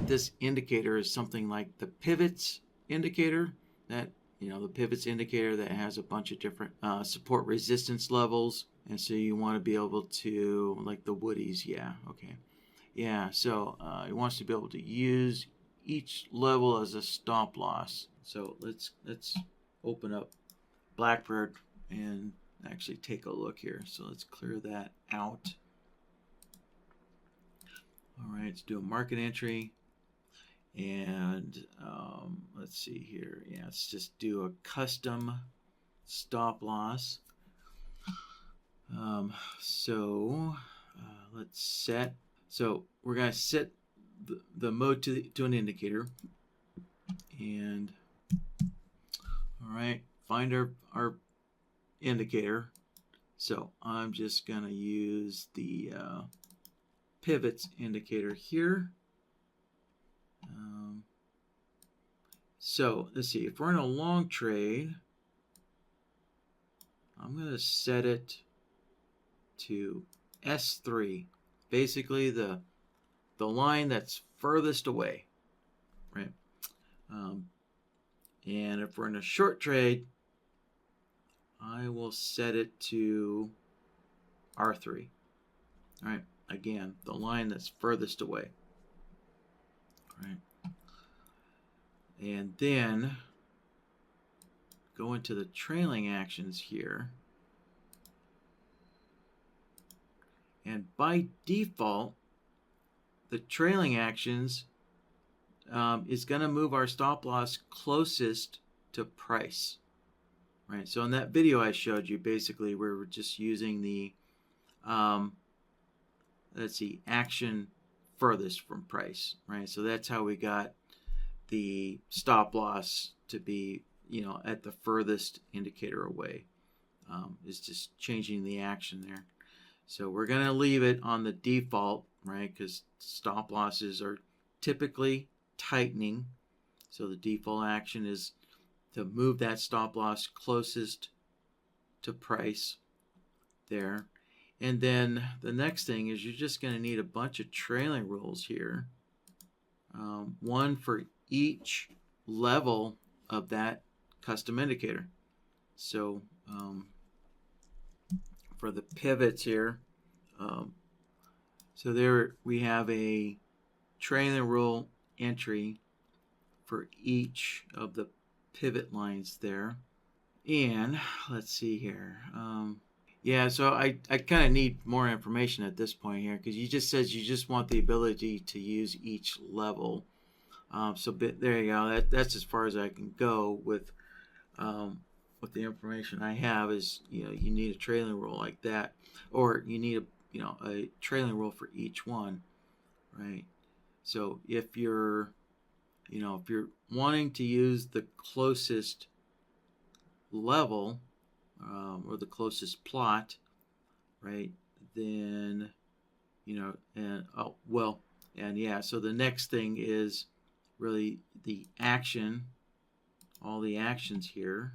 this indicator is something like the pivots indicator, that the pivots indicator that has a bunch of different support resistance levels, and so you want to be able to, like the woodies, yeah, okay, yeah, so it wants to be able to use each level as a stop loss. So let's open up BlackBird and actually take a look here. So let's clear that out. All right, let's do a market entry, and let's see here. Yeah, let's just do a custom stop loss. Let's set. So we're going to set the mode to an indicator, and all right, find our indicator. So I'm just going to use the pivots indicator here. So let's see, if we're in a long trade, I'm going to set it to S3, basically the line that's furthest away, right? And if we're in a short trade, I will set it to R3. All right, again, the line that's furthest away. All right. And then go into the trailing actions here. And by default, the trailing actions is going to move our stop loss closest to price. Right. So in that video I showed you, basically we were just using the action furthest from price. Right. So that's how we got the stop loss to be at the furthest indicator away. Is just changing the action there. So we're going to leave it on the default, right? Because stop losses are typically tightening. So the default action is to move that stop loss closest to price there. And then the next thing is you're just going to need a bunch of trailing rules here. One for each level of that custom indicator. So for the pivots here, so there we have a trailing rule entry for each of the pivot lines there. And let's see here. Yeah, so I kind of need more information at this point here, because you just says you just want the ability to use each level. So there you go. That's as far as I can go with the information I have. Is you need a trailing rule like that, or you need a trailing rule for each one, right? So if you're wanting to use the closest level or the closest plot, right? Then so the next thing is really the action, all the actions here.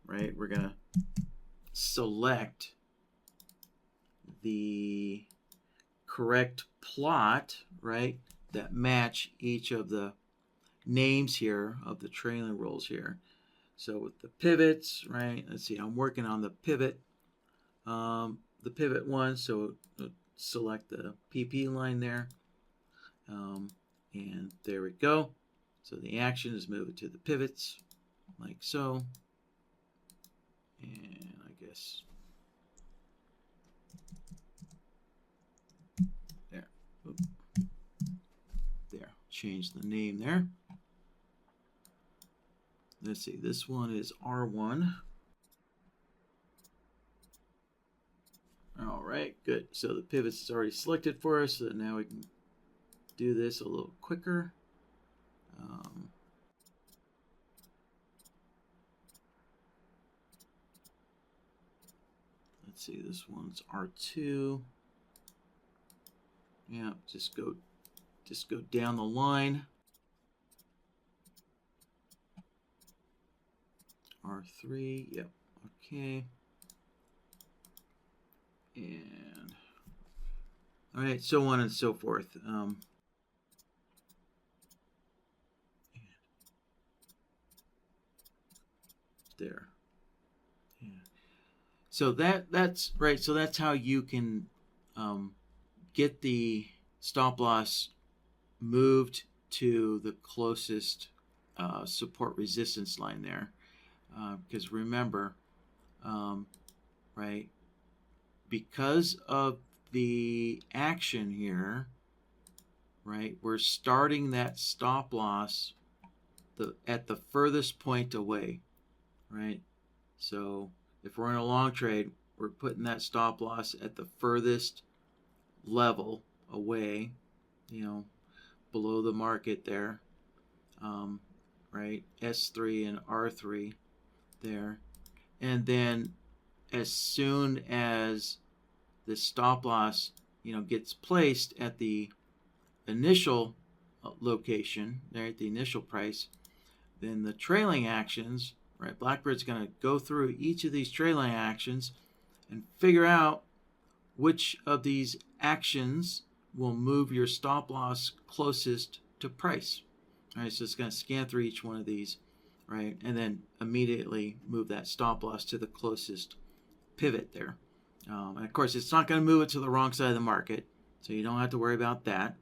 Right, we're gonna select the correct plot, right, that match each of the names here of the trailing rules here. So with the pivots, right, let's see, I'm working on the pivot one, so select the PP line there, and there we go. So the action is moving to the pivots like so, and I guess there, change the name there. Let's see, this one is R1. All right, good. So the pivots is already selected for us, so that now we can do this a little quicker. Let's see, this one's R2. Yeah, just go down the line. R3, yep, okay. And All right, so on and so forth. There. Yeah. So that's right. So that's how you can get the stop loss moved to the closest support resistance line there. Because remember, right, because of the action here, right, we're starting that stop loss at the furthest point away, right? So if we're in a long trade, we're putting that stop loss at the furthest level away, below the market there, right? S3 and R3 there. And then as soon as the stop loss, gets placed at the initial location, there at the initial price, then the trailing actions, right? BlackBird's going to go through each of these trailing actions and figure out which of these actions will move your stop loss closest to price. All right, so it's going to scan through each one of these, right, and then immediately move that stop loss to the closest pivot there. And of course, it's not going to move it to the wrong side of the market, so you don't have to worry about that.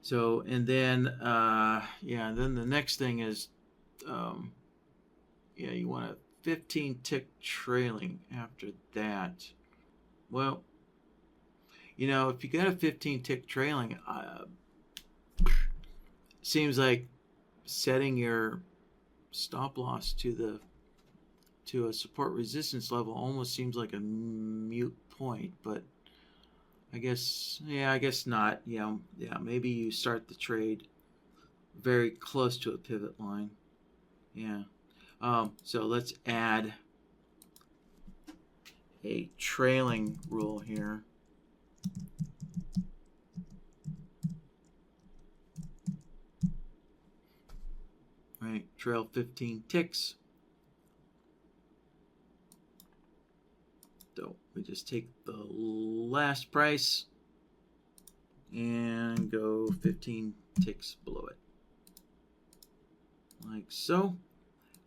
So, and then, then the next thing is, you want a 15 tick trailing after that. Well, if you got a 15 tick trailing, seems like setting your stop loss to a support resistance level almost seems like a moot point, but I guess not. Maybe you start the trade very close to a pivot line. Yeah. So let's add a trailing rule here. Right, trail 15 ticks. So we just take the last price and go 15 ticks below it. Like so.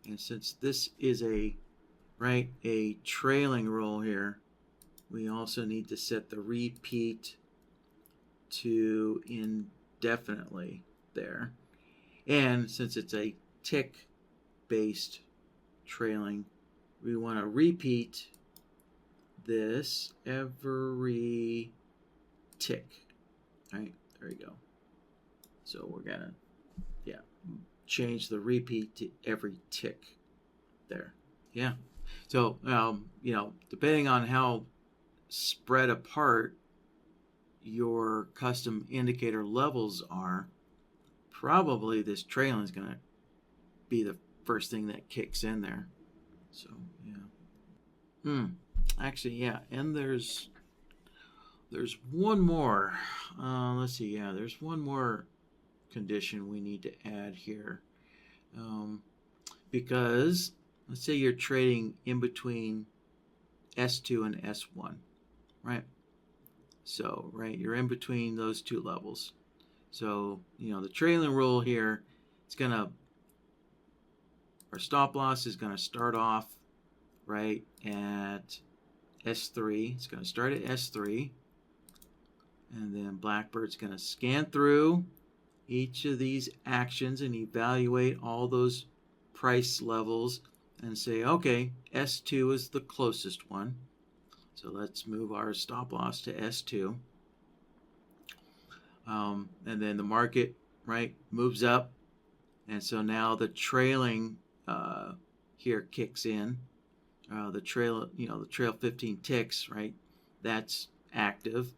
And since this is a trailing roll here, we also need to set the repeat to indefinitely there. And since it's a tick based trailing, we want to repeat this every tick. All right, there we go. So we're gonna change the repeat to every tick there. Yeah. So depending on how spread apart your custom indicator levels are, probably this trailing is going to be the first thing that kicks in there. So actually, yeah, and there's one more. Let's see. Yeah, there's one more condition we need to add here, because let's say you're trading in between S2 and S1, right? So you're in between those two levels. So the trailing rule here, our stop loss is going to start off right at S3. It's going to start at S3, and then BlackBird's going to scan through each of these actions and evaluate all those price levels and say, okay, S2 is the closest one. So let's move our stop loss to S2. And then the market, moves up. And so now the trailing here kicks in. The trail 15 ticks, that's active.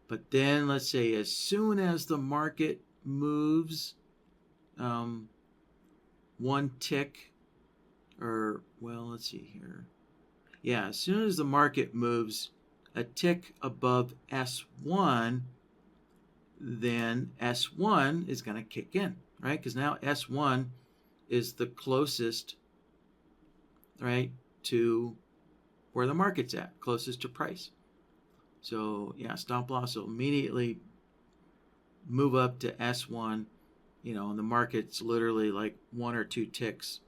But then let's say as soon as the market moves one tick, let's see here. Yeah, as soon as the market moves a tick above S1, then S1 is going to kick in, right? Because now S1 is the closest, to where the market's at, closest to price. So yeah, stop loss will immediately move up to S1, and the market's literally like 1 or 2 ticks,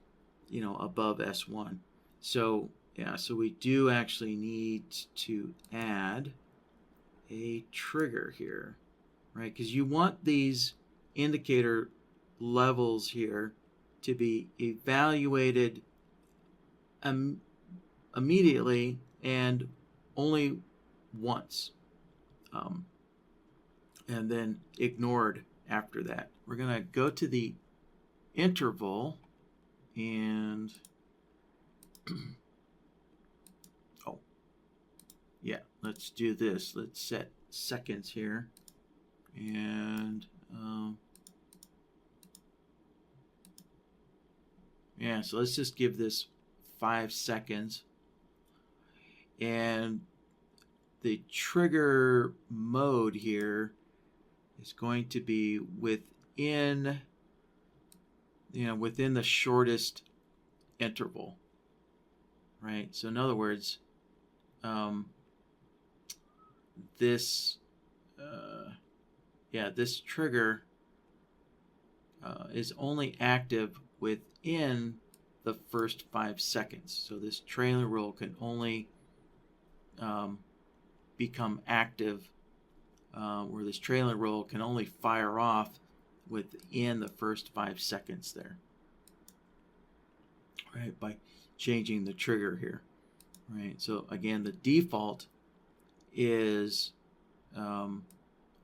above S1. So yeah, so we do actually need to add a trigger here, right? Because you want these indicator levels here to be evaluated immediately and only once, um, and then ignored after that. We're going to go to the interval and oh yeah, let's do this. Let's set seconds here, and yeah, so let's just give this 5 seconds, and the trigger mode here is going to be within the shortest interval, right? So in other words, this this trigger is only active within the first 5 seconds. So this trailing roll can only become active, where this trailing roll can only fire off within the first 5 seconds there, right? By changing the trigger here, right? So again, the default is, I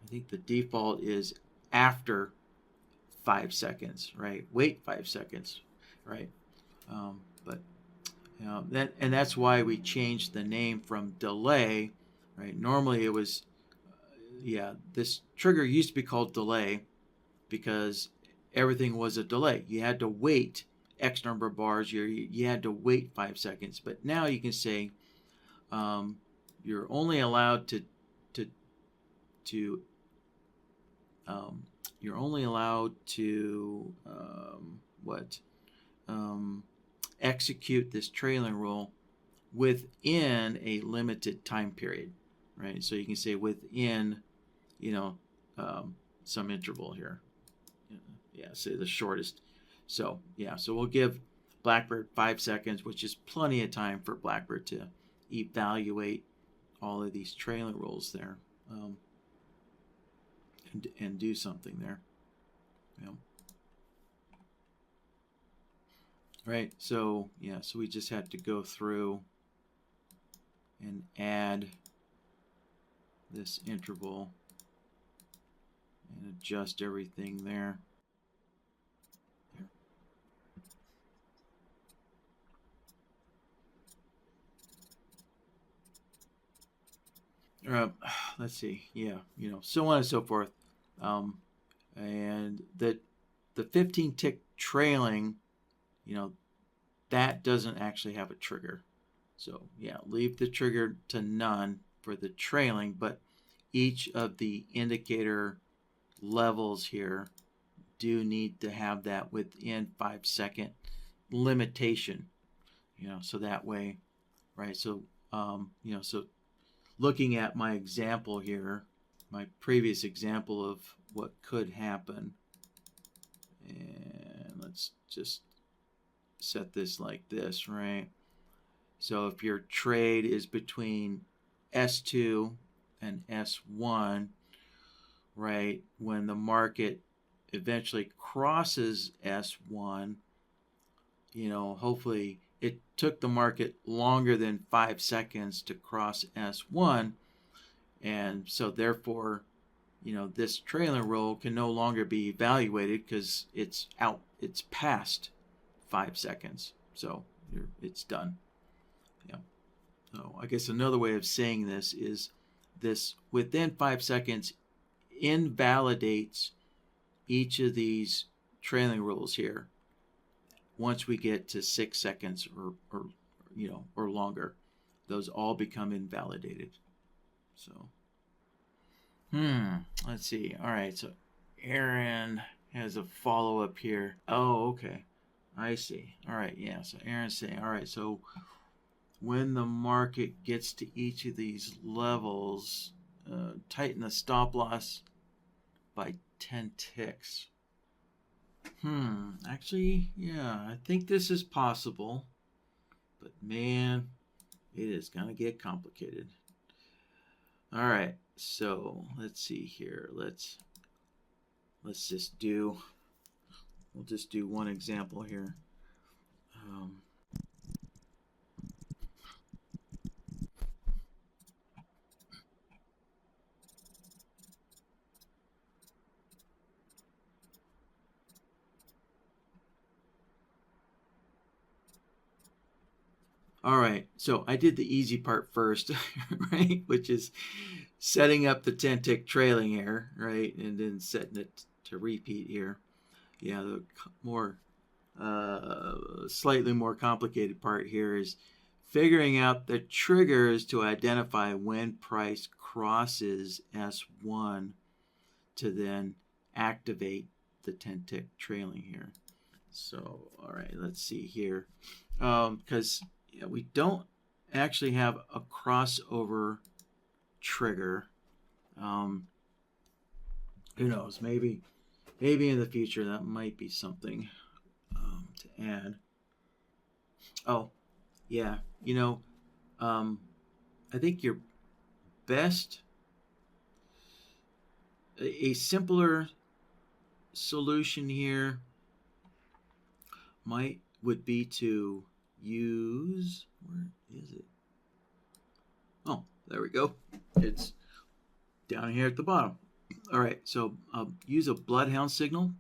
think the default is after 5 seconds, right? Wait 5 seconds, right? But that's why we changed the name from delay, right? Normally it was, this trigger used to be called delay because everything was a delay. You had to wait X number of bars. You had to wait 5 seconds. But now you can say you're only allowed to you're only allowed to execute this trailing roll within a limited time period, right? So you can say within, some interval here. Yeah, say the shortest. So yeah, so we'll give BlackBird 5 seconds, which is plenty of time for BlackBird to evaluate all of these trailing rolls there, and do something there. Right, so yeah, so we just had to go through and add this interval and adjust everything there. Let's see, so on and so forth, and the 15 tick trailing, that doesn't actually have a trigger. So yeah, leave the trigger to none for the trailing, but each of the indicator levels here do need to have that within 5 second limitation, so that way, right? So so looking at my example here, my previous example of what could happen, and let's just set this like this, right? So if your trade is between S2 and S1, right, when the market eventually crosses S1, hopefully it took the market longer than 5 seconds to cross S1, and so therefore, this trailing roll can no longer be evaluated because it's past 5 seconds, so it's done. So I guess another way of saying this is this within 5 seconds invalidates each of these trailing rolls here once we get to 6 seconds or longer. Those all become invalidated. So let's see. All right, so Aaron has a follow-up here. Oh, okay, I see. All right, yeah, so Aaron's saying, all right, so when the market gets to each of these levels, tighten the stop loss by 10 ticks. Actually, yeah, I think this is possible, but man, it is gonna get complicated. All right, so let's see here. Let's just do. We'll just do one example here. All right, so I did the easy part first, right? Which is setting up the 10 tick trailing here, right? And then setting it to repeat here. Yeah, the more, slightly more complicated part here is figuring out the triggers to identify when price crosses S1 to then activate the 10 tick trailing here. So, all right, let's see here. Because we don't actually have a crossover trigger. Who knows? Maybe in the future that might be something to add. Oh, yeah. I think your best, a simpler solution here would be to use, where is it? Oh, there we go. It's down here at the bottom. All right, so use a bloodhound signal.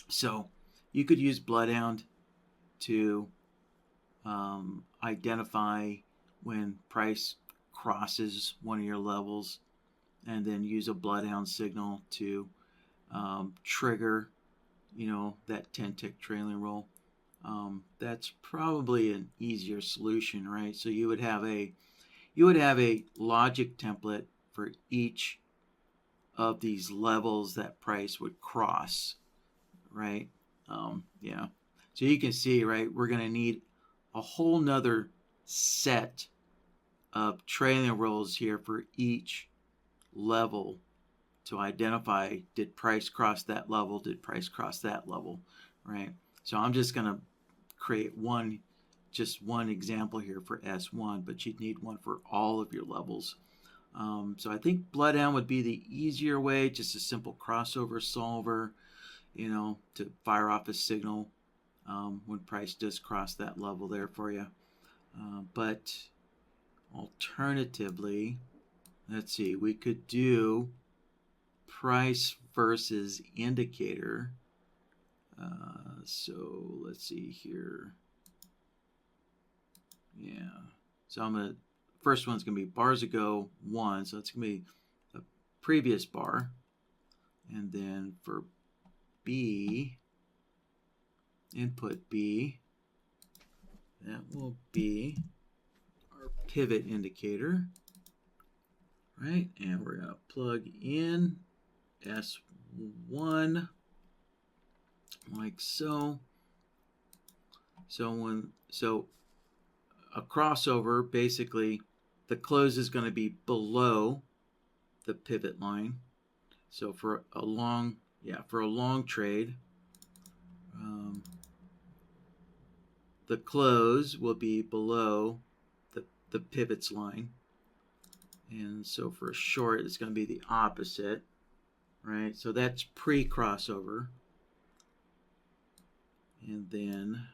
So you could use bloodhound to identify when price crosses one of your levels, and then use a bloodhound signal to trigger, that 10 tick trailing roll. That's probably an easier solution, right? So you would have a logic template for each of these levels that price would cross, right? Yeah. So you can see, right, we're going to need a whole nother set of trailing rolls here for each level to identify, did price cross that level, did price cross that level, right? So I'm just going to create just one example here for S1, but you'd need one for all of your levels. So I think Bloodhound would be the easier way, just a simple crossover solver, to fire off a signal when price does cross that level there for you. But alternatively, let's see, we could do price versus indicator. So let's see here. Yeah. So first one's going to be bars ago 1. So it's going to be the previous bar. And then for B, input B, that will be our pivot indicator. Right? And we're going to plug in S1 like so. So a crossover, basically the close is going to be below the pivot line. So for a long trade, the close will be below the pivots line. And so for a short, it's going to be the opposite, right? So that's pre-crossover. And then,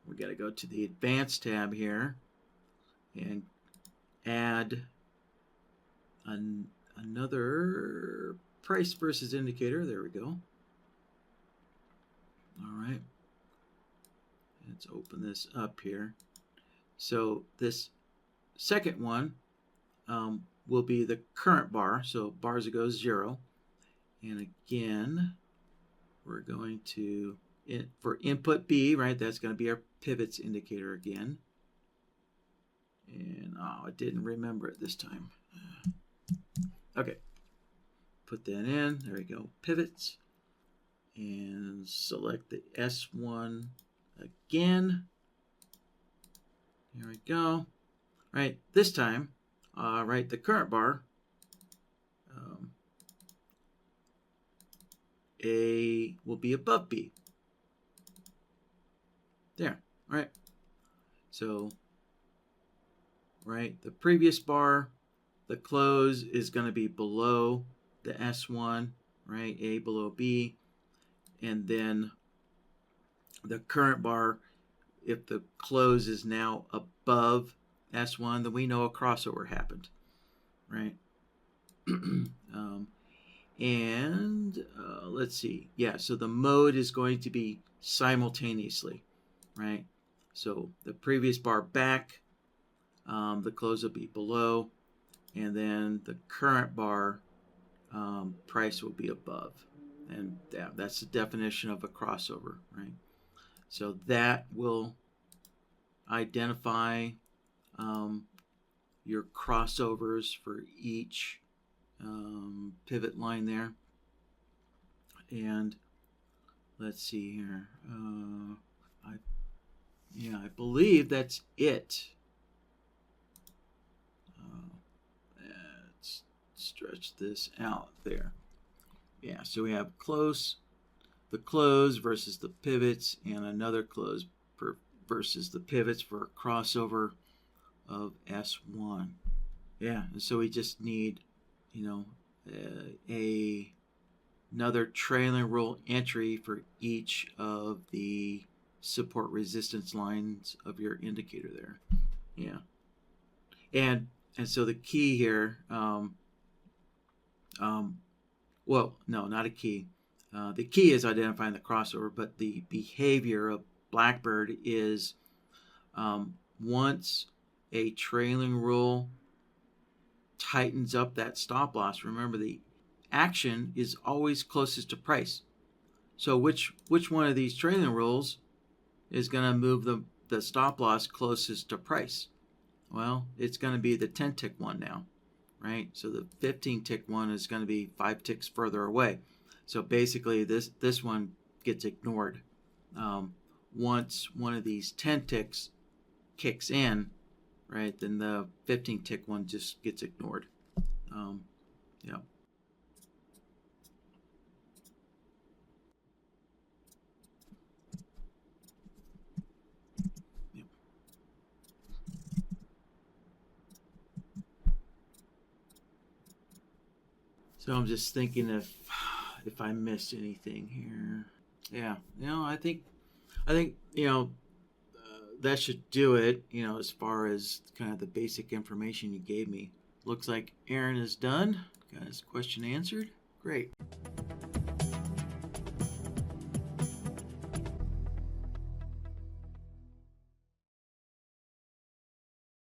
we got to go to the advanced tab here and add another price versus indicator. There we go. All right. Let's open this up here. So this second one will be the current bar. So bars ago 0. And again, we're going to, for input B, right, that's going to be our pivots indicator again. And, I didn't remember it this time. Okay. Put that in. There we go. Pivots. And select the S1 again. Here we go. Right, this time, right, the current bar, A will be above B. There, right? So, right, the previous bar, the close is going to be below the S1, right? A below B. And then the current bar, if the close is now above S1, then we know a crossover happened, right? And let's see. Yeah, so the mode is going to be simultaneously, right? So the previous bar back, the close will be below, and then the current bar price will be above. And that's the definition of a crossover, right? So that will identify your crossovers for each pivot line there. And let's see here. I believe that's it. Let's stretch this out there. Yeah, so we have the close versus the pivots, and another close versus the pivots for a crossover of S1. Yeah, and so we just need, another trailing rule entry for each of the support resistance lines of your indicator there. Yeah, and so the key here, well, no, not a key. The key is identifying the crossover, but the behavior of BlackBird is once a trailing rule tightens up that stop loss, remember the action is always closest to price. So which one of these trailing rules is going to move the stop loss closest to price? Well, it's going to be the 10 tick one now, right? So the 15 tick one is going to be 5 ticks further away. So basically this one gets ignored. Once one of these 10 ticks kicks in, right, then the 15 tick one just gets ignored. Yeah. So I'm just thinking if I missed anything here. Yeah, I think that should do it. As far as kind of the basic information you gave me. Looks like Aaron is done. Got his question answered. Great.